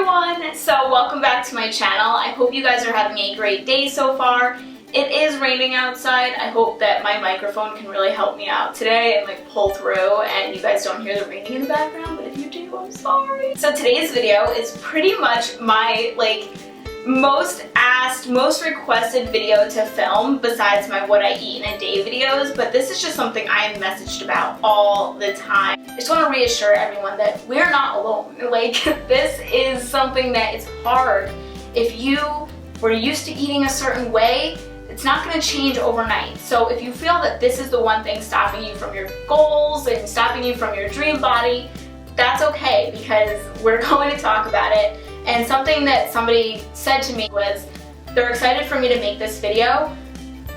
everyone! So welcome back to my channel. I hope you guys are having a great day so far. It is raining outside. I hope that my microphone can really help me out today and like pull through and you guys don't hear the raining in the background, but if you do, I'm sorry. So today's video is pretty much my most asked, most requested video to film besides my what I eat in a day videos, but this is just something I am messaged about all the time. I just want to reassure everyone that we're not alone. Like, this is something that is hard. If you were used to eating a certain way, it's not going to change overnight. So if you feel that this is the one thing stopping you from your goals and stopping you from your dream body, that's okay, because we're going to talk about it. And something that somebody said to me was they're excited for me to make this video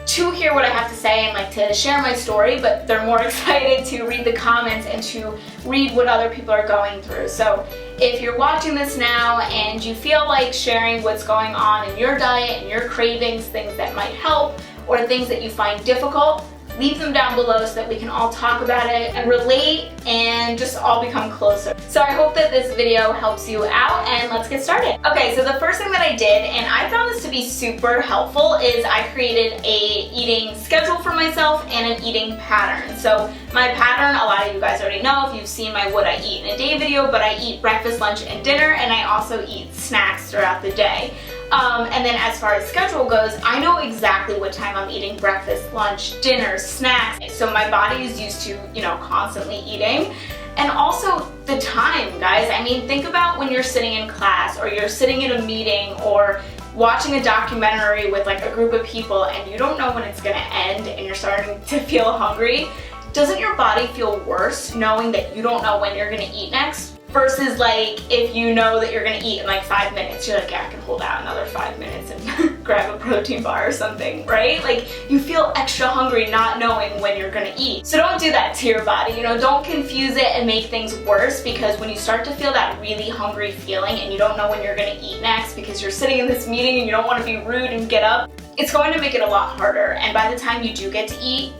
to hear what I have to say and like to share my story, but they're more excited to read the comments and to read what other people are going through. So if you're watching this now and you feel like sharing what's going on in your diet and your cravings, things that might help or things that you find difficult, leave them down below so that we can all talk about it and relate and just all become closer. So I hope that this video helps you out, and let's get started. Okay, so the first thing that I did, and I found this to be super helpful, is I created a eating schedule for myself and an eating pattern. So my pattern, a lot of you guys already know if you've seen my what I eat in a day video, but I eat breakfast, lunch, and dinner, and I also eat snacks throughout the day. And then as far as schedule goes, I know exactly what time I'm eating breakfast, lunch, dinner, snacks. So my body is used to, constantly eating. And also the time, guys. I mean, think about when you're sitting in class or you're sitting in a meeting or watching a documentary with like a group of people and you don't know when it's gonna end and you're starting to feel hungry. Doesn't your body feel worse knowing that you don't know when you're gonna eat next? Versus like if you know that you're gonna eat in like 5 minutes, you're like, yeah, I can hold out another 5 minutes and grab a protein bar or something, right? Like you feel extra hungry not knowing when you're gonna eat. So don't do that to your body, don't confuse it and make things worse, because when you start to feel that really hungry feeling and you don't know when you're gonna eat next because you're sitting in this meeting and you don't wanna be rude and get up, it's going to make it a lot harder. And by the time you do get to eat,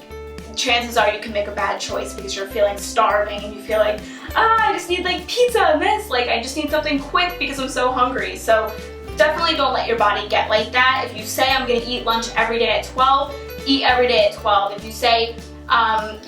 chances are you can make a bad choice because you're feeling starving and you feel like, I just need like pizza and this, like I just need something quick because I'm so hungry. So definitely don't let your body get like that. If you say I'm gonna eat lunch every day at 12, eat every day at 12. If you say, I'm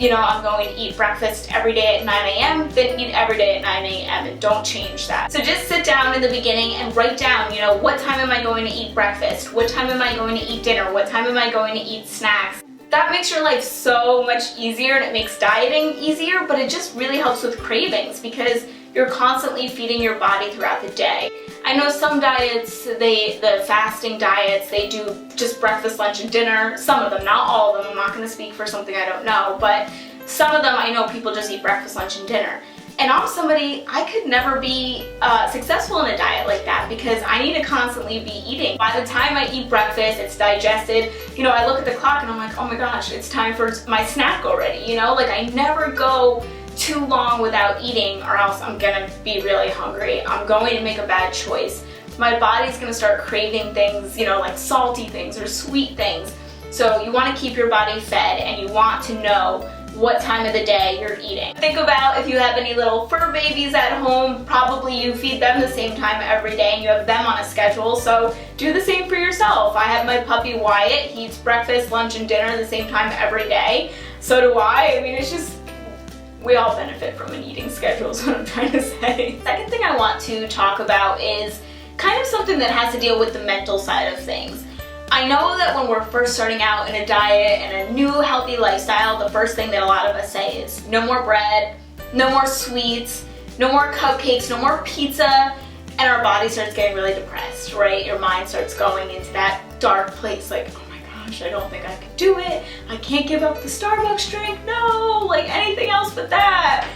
going to eat breakfast every day at 9 a.m., then eat every day at 9 a.m. and don't change that. So just sit down in the beginning and write down, what time am I going to eat breakfast? What time am I going to eat dinner? What time am I going to eat snacks? That makes your life so much easier and it makes dieting easier, but it just really helps with cravings because you're constantly feeding your body throughout the day. I know some diets, the fasting diets, they do just breakfast, lunch, and dinner. Some of them, not all of them. I'm not going to speak for something I don't know, but some of them I know people just eat breakfast, lunch, and dinner. And I'm somebody, I could never be successful in a diet like that because I need to constantly be eating. By the time I eat breakfast, it's digested. I look at the clock and I'm like, oh my gosh, it's time for my snack already. Like I never go too long without eating or else I'm gonna be really hungry. I'm going to make a bad choice. My body's gonna start craving things, like salty things or sweet things. So you wanna keep your body fed and you want to know what time of the day you're eating. Think about if you have any little fur babies at home, probably you feed them the same time every day and you have them on a schedule, so do the same for yourself. I have my puppy Wyatt, he eats breakfast, lunch, and dinner the same time every day. So do I. I mean, it's just, we all benefit from an eating schedule is what I'm trying to say. Second thing I want to talk about is kind of something that has to deal with the mental side of things. I know that when we're first starting out in a diet and a new healthy lifestyle, the first thing that a lot of us say is no more bread, no more sweets, no more cupcakes, no more pizza, and our body starts getting really depressed, right? Your mind starts going into that dark place like, oh my gosh, I don't think I can do it. I can't give up the Starbucks drink. No, like anything else but that.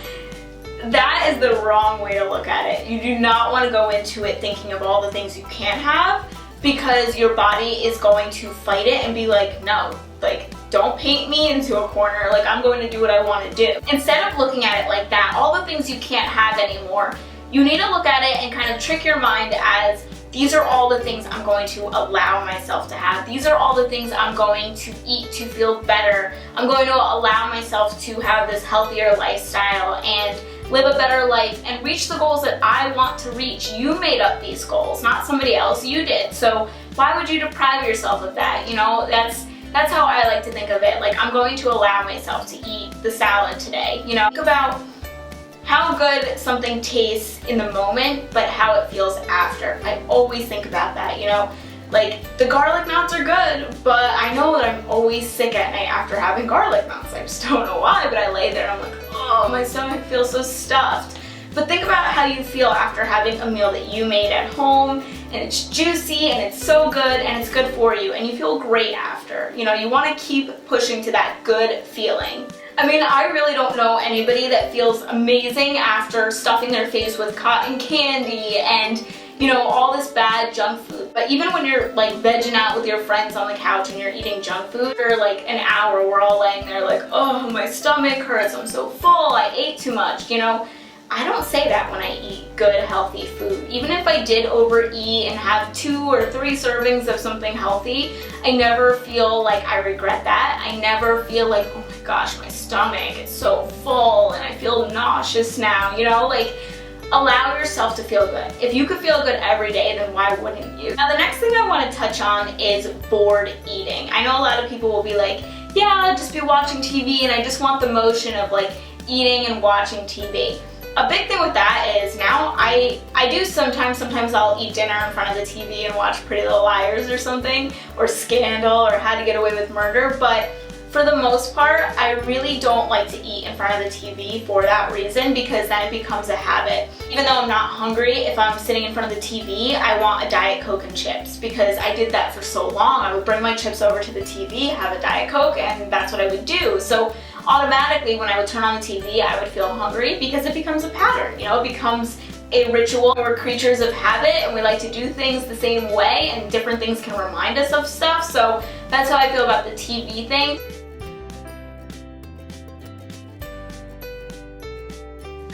That is the wrong way to look at it. You do not want to go into it thinking of all the things you can't have, because your body is going to fight it and be like, no, like don't paint me into a corner, like I'm going to do what I want to do. Instead of looking at it like that, all the things you can't have anymore, you need to look at it and kind of trick your mind as these are all the things I'm going to allow myself to have. These are all the things I'm going to eat to feel better. I'm going to allow myself to have this healthier lifestyle, and live a better life, and reach the goals that I want to reach. You made up these goals, not somebody else. You did. So why would you deprive yourself of that? You know, that's how I like to think of it. Like, I'm going to allow myself to eat the salad today. You know, think about how good something tastes in the moment, but how it feels after. I always think about that, you know. Like, the garlic knots are good, but I know that I'm always sick at night after having garlic knots. I just don't know why, but I lay there and I'm like, oh, my stomach feels so stuffed. But think about how you feel after having a meal that you made at home, and it's juicy and it's so good and it's good for you and you feel great after. You know, you want to keep pushing to that good feeling. I mean, I really don't know anybody that feels amazing after stuffing their face with cotton candy and, you know, all this bad junk food. But even when you're like vegging out with your friends on the couch and you're eating junk food for like an hour, we're all laying there like, oh, my stomach hurts, I'm so full, I ate too much, you know. I don't say that when I eat good, healthy food. Even if I did overeat and have 2 or 3 servings of something healthy, I never feel like I regret that. I never feel like, oh my gosh, my stomach is so full and I feel nauseous now, you know? Like, allow yourself to feel good. If you could feel good every day, then why wouldn't you? Now, the next thing I want to touch on is bored eating. I know a lot of people will be like, yeah, I'll just be watching TV and I just want the motion of like eating and watching TV. A big thing with that is now I do sometimes I'll eat dinner in front of the TV and watch Pretty Little Liars or something, or Scandal, or How to Get Away with Murder, but for the most part, I really don't like to eat in front of the TV for that reason, because then it becomes a habit. Even though I'm not hungry, if I'm sitting in front of the TV, I want a Diet Coke and chips, because I did that for so long. I would bring my chips over to the TV, have a Diet Coke, and that's what I would do. So automatically, when I would turn on the TV, I would feel hungry, because it becomes a pattern, you know, it becomes a ritual. We're creatures of habit and we like to do things the same way, and different things can remind us of stuff. So that's how I feel about the TV thing.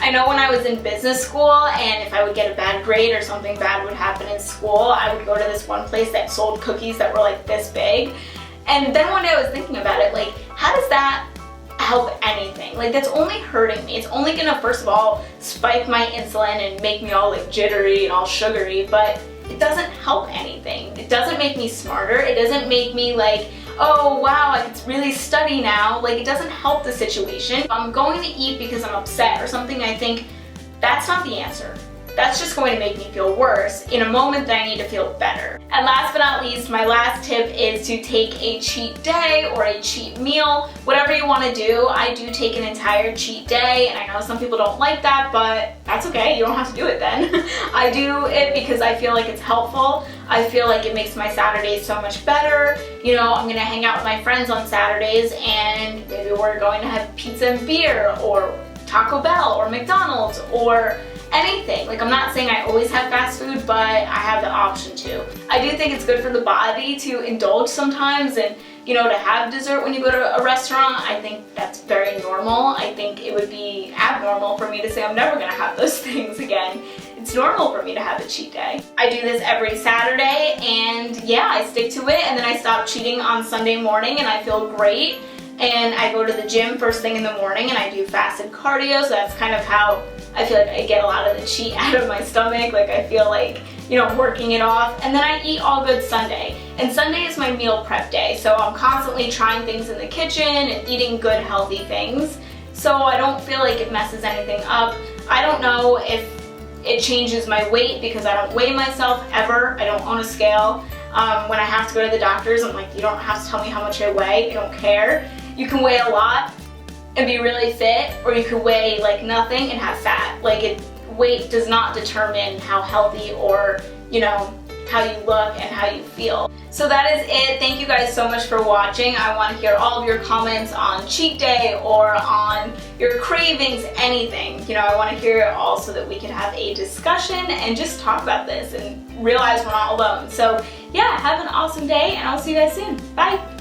I know when I was in business school, and if I would get a bad grade or something bad would happen in school, I would go to this one place that sold cookies that were like this big. And then one day I was thinking about it, like, how does that help anything? Like, that's only hurting me. It's only gonna, first of all, spike my insulin and make me all like jittery and all sugary, but it doesn't help anything. It doesn't make me smarter. It doesn't make me like, oh wow, I can really study now. Like, it doesn't help the situation. If I'm going to eat because I'm upset or something, I think that's not the answer. That's just going to make me feel worse in a moment that I need to feel better. And last but not least, my last tip is to take a cheat day or a cheat meal, whatever you want to do. I do take an entire cheat day, and I know some people don't like that, but that's okay. You don't have to do it then. I do it because I feel like it's helpful. I feel like it makes my Saturdays so much better. You know, I'm gonna hang out with my friends on Saturdays, and maybe we're going to have pizza and beer, or Taco Bell, or McDonald's, or anything. Like, I'm not saying I always have fast food, but I have the option to. I do think it's good for the body to indulge sometimes, and, you know, to have dessert when you go to a restaurant. I think that's very normal. I think it would be abnormal for me to say I'm never gonna have those things again. It's normal for me to have a cheat day. I do this every Saturday, and yeah, I stick to it, and then I stop cheating on Sunday morning and I feel great. And I go to the gym first thing in the morning and I do fasted cardio, so that's kind of how I feel like I get a lot of the cheat out of my stomach. Like, I feel like, you know, working it off. And then I eat all good Sunday. And Sunday is my meal prep day, so I'm constantly trying things in the kitchen and eating good, healthy things. So I don't feel like it messes anything up. I don't know if it changes my weight because I don't weigh myself ever. I don't own a scale. When I have to go to the doctors, I'm like, you don't have to tell me how much I weigh. I don't care. You can weigh a lot and be really fit, or you can weigh like nothing and have fat. Like, weight does not determine how healthy or, you know, how you look and how you feel. So that is it. Thank you guys so much for watching. I want to hear all of your comments on cheat day or on your cravings, anything. You know, I want to hear it all so that we can have a discussion and just talk about this and realize we're not alone. So yeah, have an awesome day, and I'll see you guys soon. Bye.